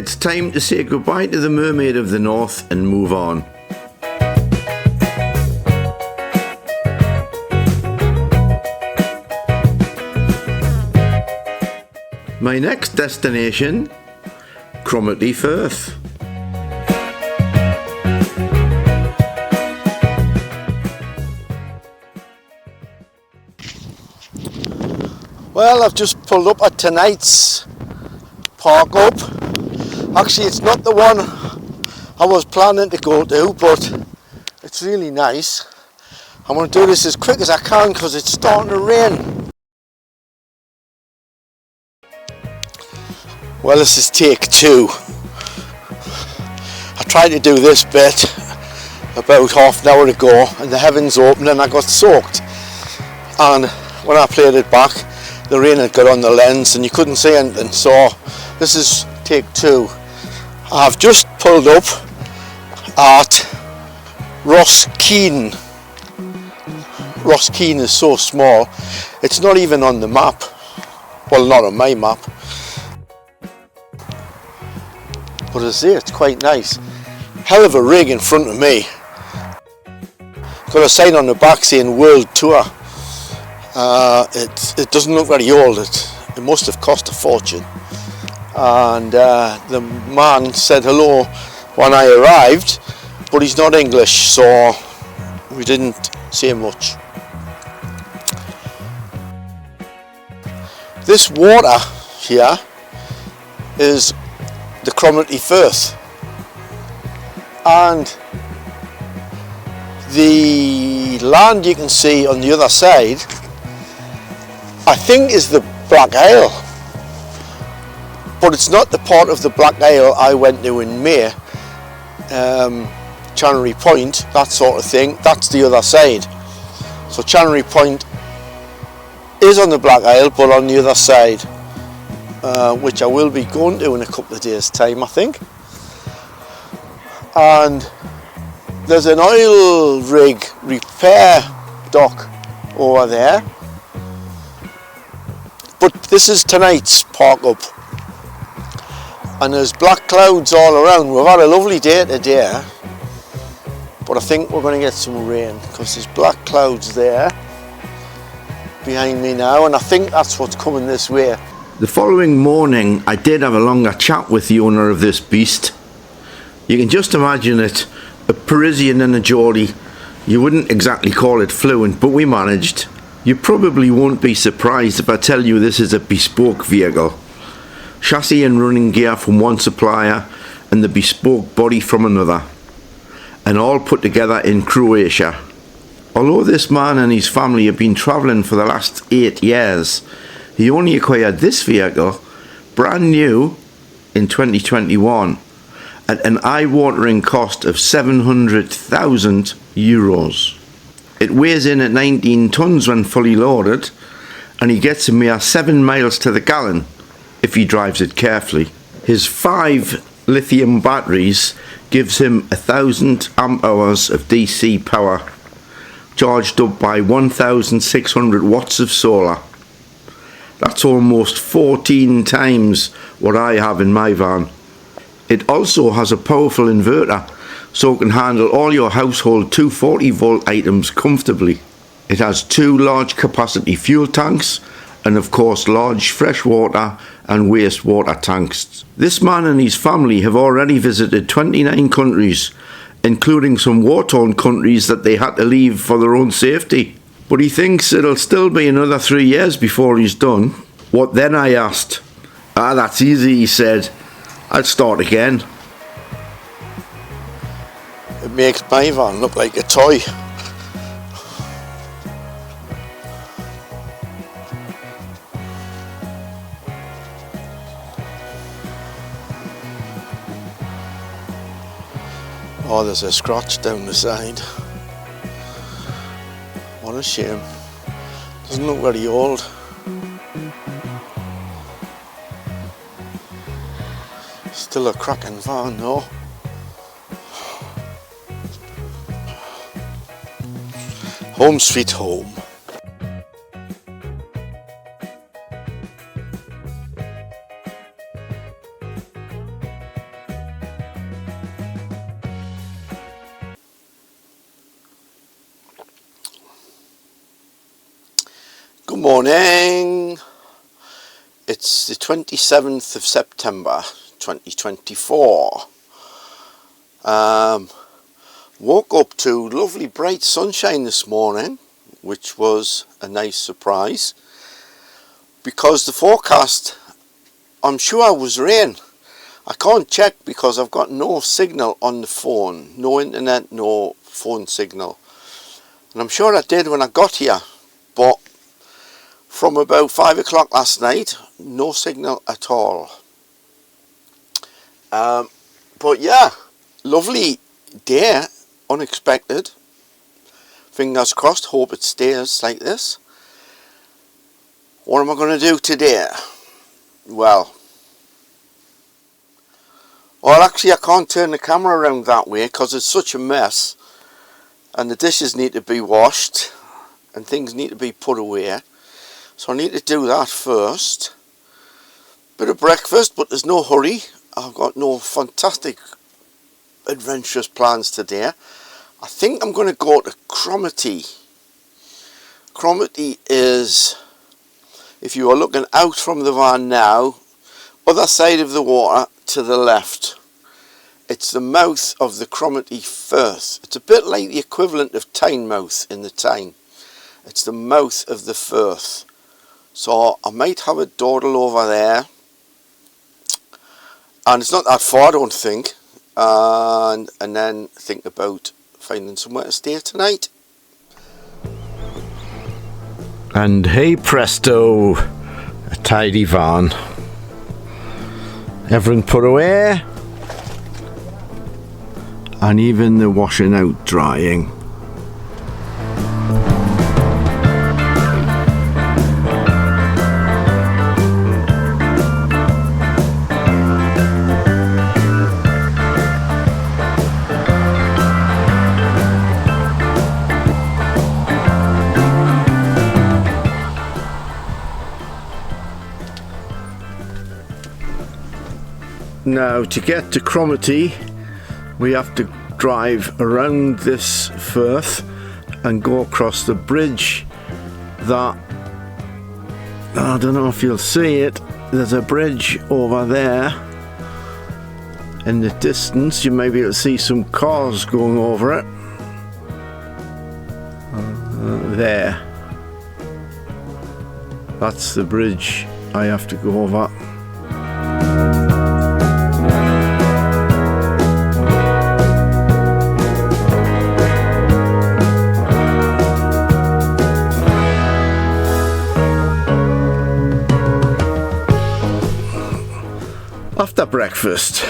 It's time to say goodbye to the Mermaid of the North and move on. My next destination, Cromarty Firth. Well, I've just pulled up at tonight's park up. Actually, it's not the one I was planning to go to, but it's really nice. I'm going to do this as quick as I can because it's starting to rain. Well, this is take 2. I tried to do this bit about half an hour ago and the heavens opened and I got soaked. And when I played it back, the rain had got on the lens and you couldn't see anything. So this is take 2. I've just pulled up at Rosskeen. Rosskeen is so small, it's not even on the map. Well, not on my map. But as I say, it's quite nice. Hell of a rig in front of me. Got a sign on the back saying World Tour. It doesn't look very old. It must have cost a fortune. And the man said hello when I arrived, but he's not English, so we didn't say much. This water here is the Cromarty Firth, and the land you can see on the other side I think is the Black Isle, but it's not the part of the Black Isle I went to in May. Channery Point, that sort of thing, that's the other side. So Channery Point is on the Black Isle but on the other side, which I will be going to in a couple of days time, I think. And there's an oil rig repair dock over there. But this is tonight's park up, and there's black clouds all around. We've had a lovely day today, but I think we're going to get some rain because there's black clouds there behind me now, and I think that's what's coming this way. The following morning I did have a longer chat with the owner of this beast. You can just imagine it, a Parisian and a Geordie. You wouldn't exactly call it fluent, but we managed. You probably won't be surprised if I tell you this is a bespoke vehicle. Chassis and running gear from one supplier and the bespoke body from another, and all put together in Croatia. Although this man and his family have been travelling for the last 8 years, he only acquired this vehicle brand new in 2021 at an eye-watering cost of €700,000. It weighs in at 19 tonnes when fully loaded, and he gets a mere 7 miles to the gallon if he drives it carefully. His 5 lithium batteries gives him 1,000 amp hours of DC power, charged up by 1,600 watts of solar. That's almost 14 times what I have in my van. It also has a powerful inverter, so it can handle all your household 240 volt items comfortably. It has 2 large capacity fuel tanks and of course large freshwater and wastewater tanks. This man and his family have already visited 29 countries, including some war-torn countries that they had to leave for their own safety. But he thinks it'll still be another 3 years before he's done. What then, I asked. That's easy, he said. I'll start again. It makes my van look like a toy. Oh, there's a scratch down the side. What a shame. Doesn't look very old. Still a cracking van though. Home sweet home. Morning. It's the 27th of September 2024. Woke up to lovely bright sunshine this morning, which was a nice surprise, because the forecast, I'm sure, was rain. I can't check because I've got no signal on the phone, no internet, no phone signal, and I'm sure I did when I got here, but from about 5 o'clock last night, no signal at all. But yeah, lovely day, unexpected. Fingers crossed, hope it stays like this. What am I going to do today? Well, actually I can't turn the camera around that way because it's such a mess, and the dishes need to be washed and things need to be put away. So I need to do that first. Bit of breakfast, but there's no hurry. I've got no fantastic adventurous plans today. I think I'm going to go to Cromarty. Cromarty is, if you are looking out from the van now, other side of the water to the left. It's the mouth of the Cromarty Firth. It's a bit like the equivalent of Tynemouth in the Tyne. It's the mouth of the Firth. So I might have a dawdle over there, and it's not that far, I don't think, and then think about finding somewhere to stay tonight. And hey presto, a tidy van. Everything put away, and even the washing out drying. Now, to get to Cromarty, we have to drive around this firth and go across the bridge that, I don't know if you'll see it, there's a bridge over there in the distance. You may be able to see some cars going over it. There. That's the bridge I have to go over. After breakfast,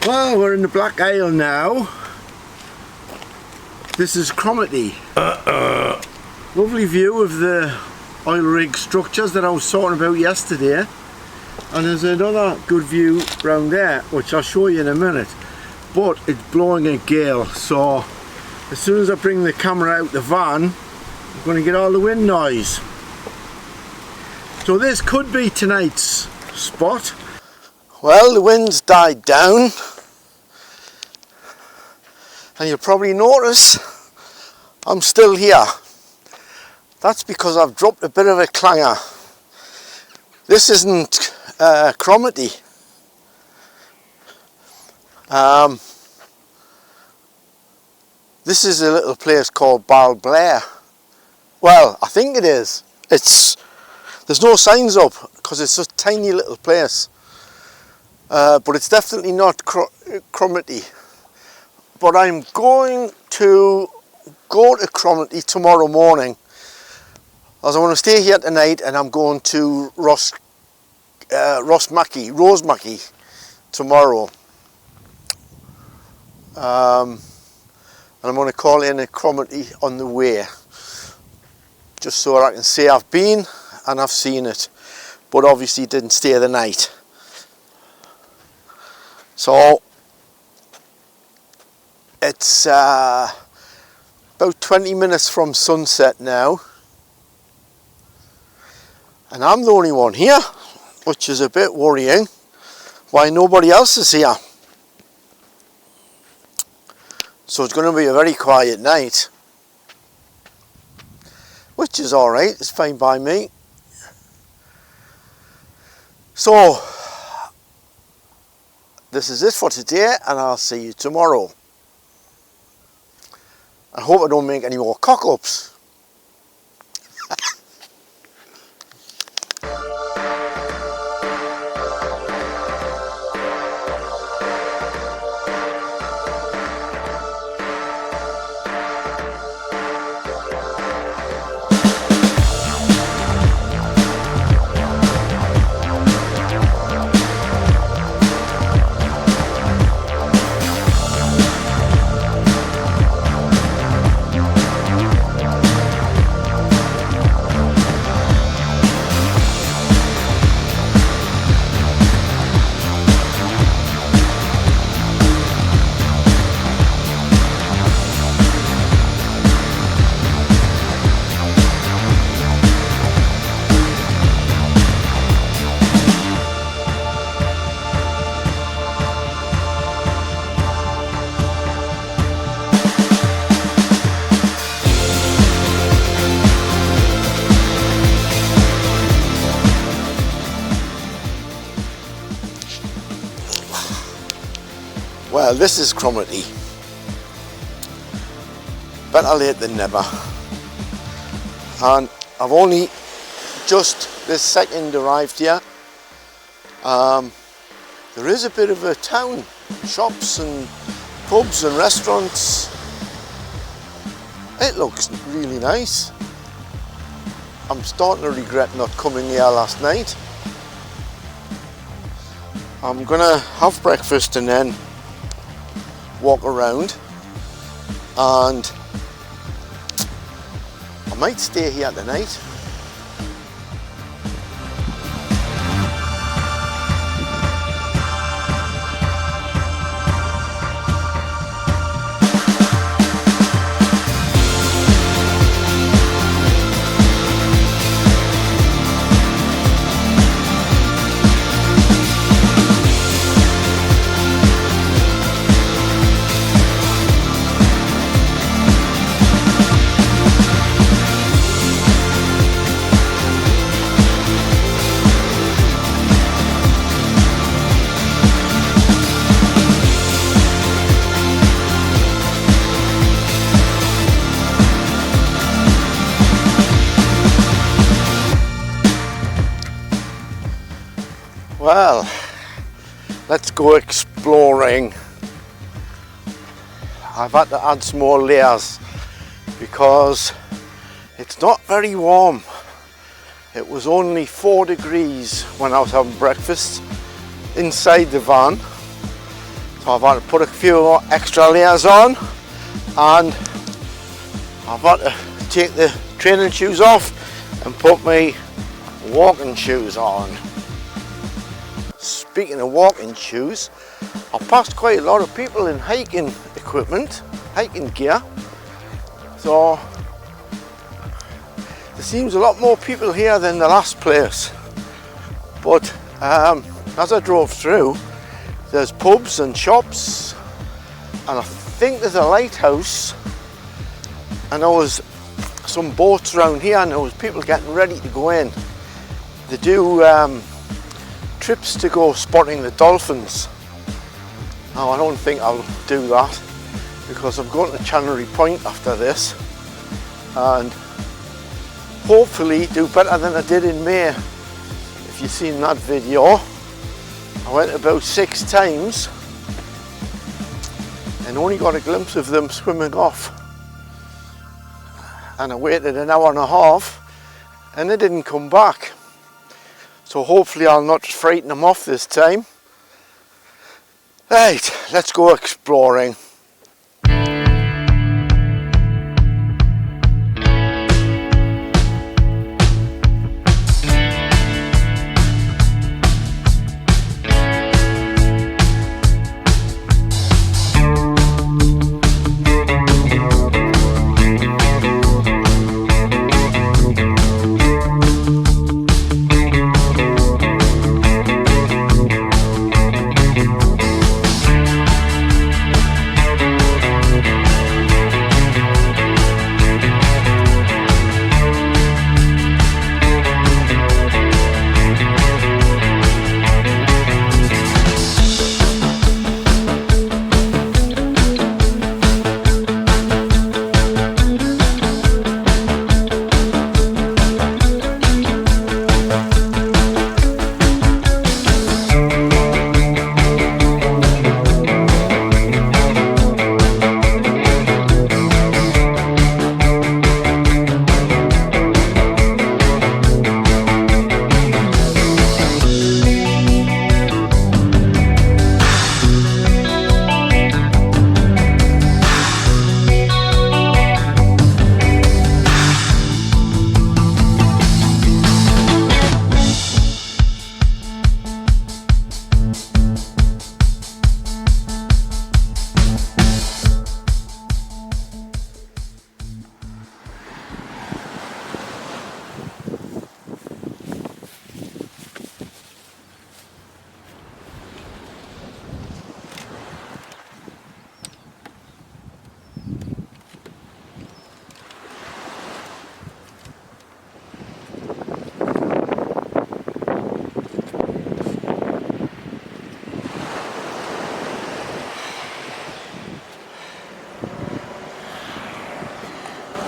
well, we're in the Black Isle now. This is Cromarty. Lovely view of the oil rig structures that I was talking about yesterday, and there's another good view around there which I'll show you in a minute. But it's blowing a gale, so as soon as I bring the camera out the van, I'm going to get all the wind noise. So this could be tonight's spot. Well, the wind's died down, and you'll probably notice I'm still here. That's because I've dropped a bit of a clanger. This isn't Cromarty. This is a little place called Balblair. Well, I think it is. There's no signs up because it's a tiny little place, but it's definitely not Cromarty. But I'm going to go to Cromarty tomorrow morning, as I want to stay here tonight, and I'm going to Rosemarkie tomorrow. And I'm going to call in a Cromarty on the way, just so I can say I've been and I've seen it, but obviously didn't stay the night. So it's about 20 minutes from sunset now, and I'm the only one here. which is a bit worrying. Why nobody else is here? So it's going to be a very quiet night, which is alright, it's fine by me. So this is it for today, and I'll see you tomorrow. I hope I don't make any more cock-ups. Well, this is Cromarty. Better late than never. And I've only just this second arrived here. There is a bit of a town, shops and pubs and restaurants. It looks really nice. I'm starting to regret not coming here last night. I'm gonna have breakfast and then walk around, and I might stay here tonight. Well, let's go exploring. I've had to add some more layers because it's not very warm. It was only 4 degrees when I was having breakfast inside the van. So I've had to put a few more extra layers on, and I've had to take the training shoes off and put my walking shoes on. Speaking of walking shoes, I passed quite a lot of people in hiking equipment, hiking gear. So there seems a lot more people here than the last place. But as I drove through, there's pubs and shops, and I think there's a lighthouse, and there was some boats around here, and there was people getting ready to go in. They do trips to go spotting the dolphins. Now I don't think I'll do that because I'm going to Channery Point after this, and hopefully do better than I did in May. If you've seen that video, I went about 6 times and only got a glimpse of them swimming off, and I waited an hour and a half and they didn't come back. So hopefully I'll not frighten them off this time. Right, let's go exploring.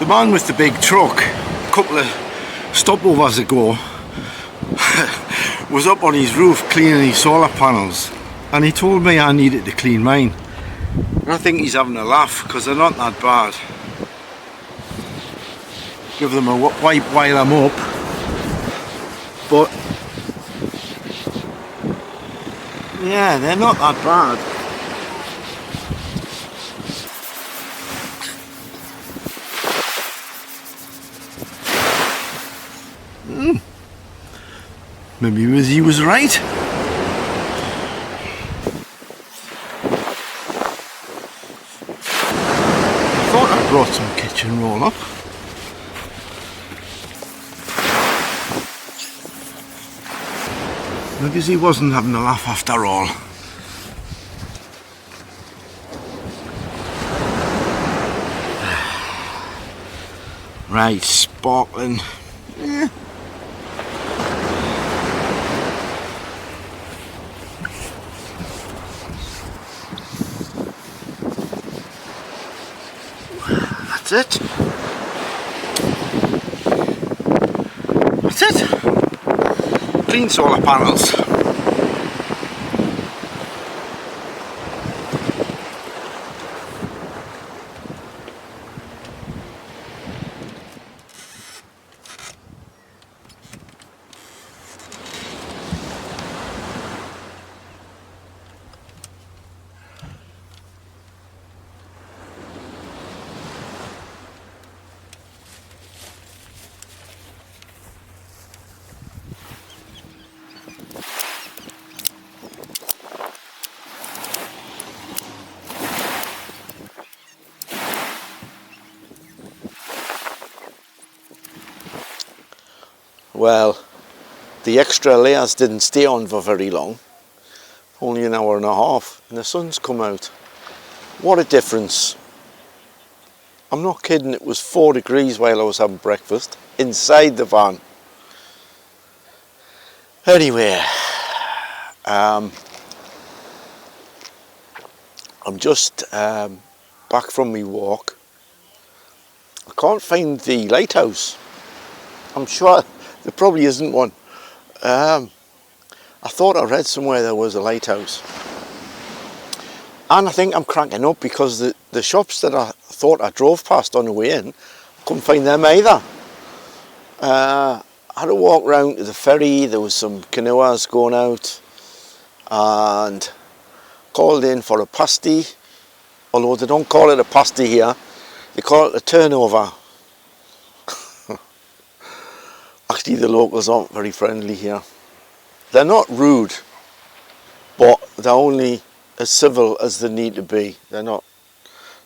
man with the big truck, a couple of stopovers ago, was up on his roof cleaning his solar panels, and he told me I needed to clean mine. And I think he's having a laugh, because they're not that bad. Give them a wipe while I'm up, but yeah, they're not that bad. Maybe he was right. I thought I brought some kitchen roll up. Maybe he wasn't having a laugh after all. Right, sparkling. Yeah. That's it. That's it. Clean solar panels. Well, the extra layers didn't stay on for very long, only an hour and a half, and the sun's come out. What a difference. I'm not kidding, it was 4 degrees while I was having breakfast inside the van. Anyway, I'm just back from my walk. I can't find the lighthouse. I'm sure there probably isn't one. I thought I read somewhere there was a lighthouse. And I think I'm cracking up because the shops that I thought I drove past on the way in, couldn't find them either. I had to walk round to the ferry, there was some canoers going out, and called in for a pasty, although they don't call it a pasty here, they call it a turnover. Actually, the locals aren't very friendly here. They're not rude, but they're only as civil as they need to be. They're not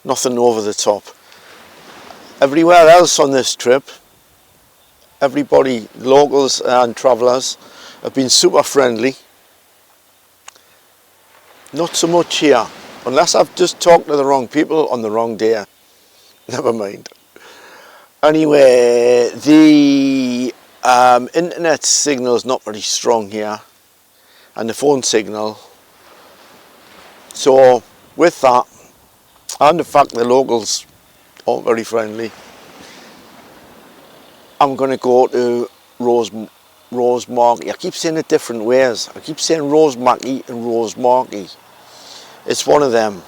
nothing over the top. Everywhere else on this trip, everybody, locals and travellers, have been super friendly. Not so much here, unless I've just talked to the wrong people on the wrong day. Never mind. Anyway, the internet signal is not very strong here, and the phone signal. So with that, and the fact the locals aren't very friendly, I'm going to go to Rosemarkie. I keep saying it different ways. I keep saying Rosemarkie and Rosemarkie. It's one of them.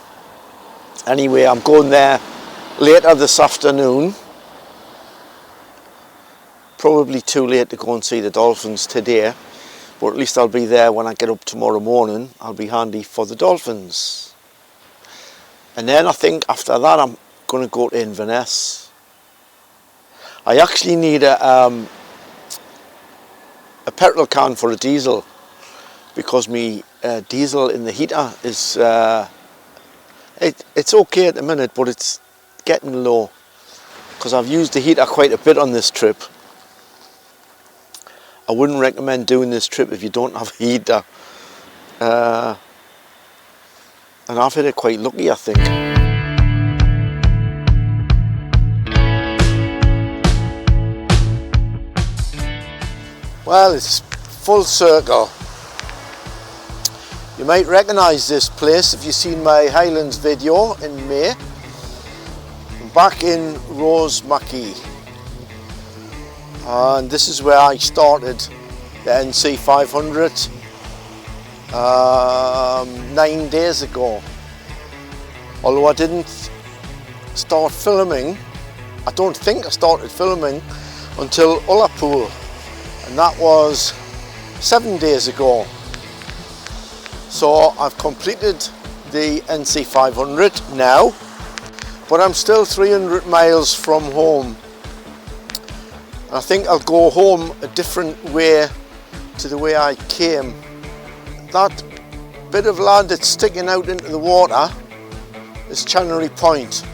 Anyway, I'm going there later this afternoon. Probably too late to go and see the dolphins today, but at least I'll be there when I get up tomorrow morning. I'll be handy for the dolphins. And then I think after that I'm going to go to Inverness. I actually need a petrol can for a diesel, because my diesel in the heater is it's okay at the minute, but it's getting low because I've used the heater quite a bit on this trip. I wouldn't recommend doing this trip if you don't have a heater, and I've hit it quite lucky, I think. Well, it's full circle. You might recognise this place if you've seen my Highlands video in May. back in Rosemarkie, and this is where I started the NC500 9 days ago. Although I didn't start filming, I don't think I started filming until Ullapool, and that was 7 days ago. So I've completed the NC500 now, but I'm still 300 miles from home. I think I'll go home a different way to the way I came. That bit of land that's sticking out into the water is Channery Point.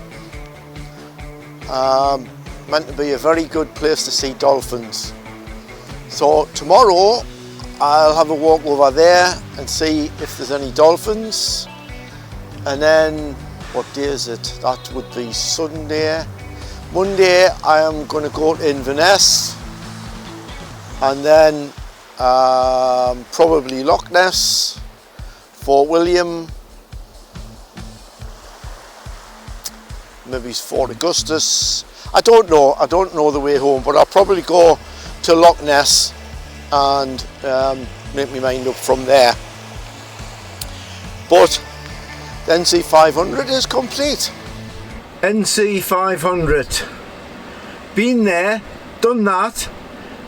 Meant to be a very good place to see dolphins. So tomorrow I'll have a walk over there and see if there's any dolphins. And then, what day is it? That would be Sunday. Monday I am going to go to Inverness, and then probably Loch Ness, Fort William, maybe Fort Augustus. I don't know the way home, but I'll probably go to Loch Ness and make my mind up from there. But the NC500 is complete. NC500. Been there, done that,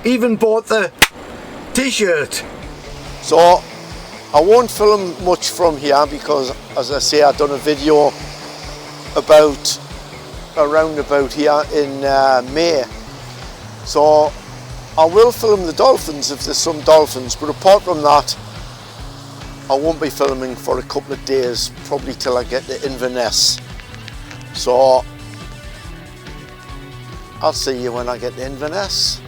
even bought the t-shirt. So I won't film much from here because, as I say, I've done a video around about here in May. So I will film the dolphins if there's some dolphins, but apart from that I won't be filming for a couple of days, probably till I get to Inverness. So I'll see you when I get to Inverness.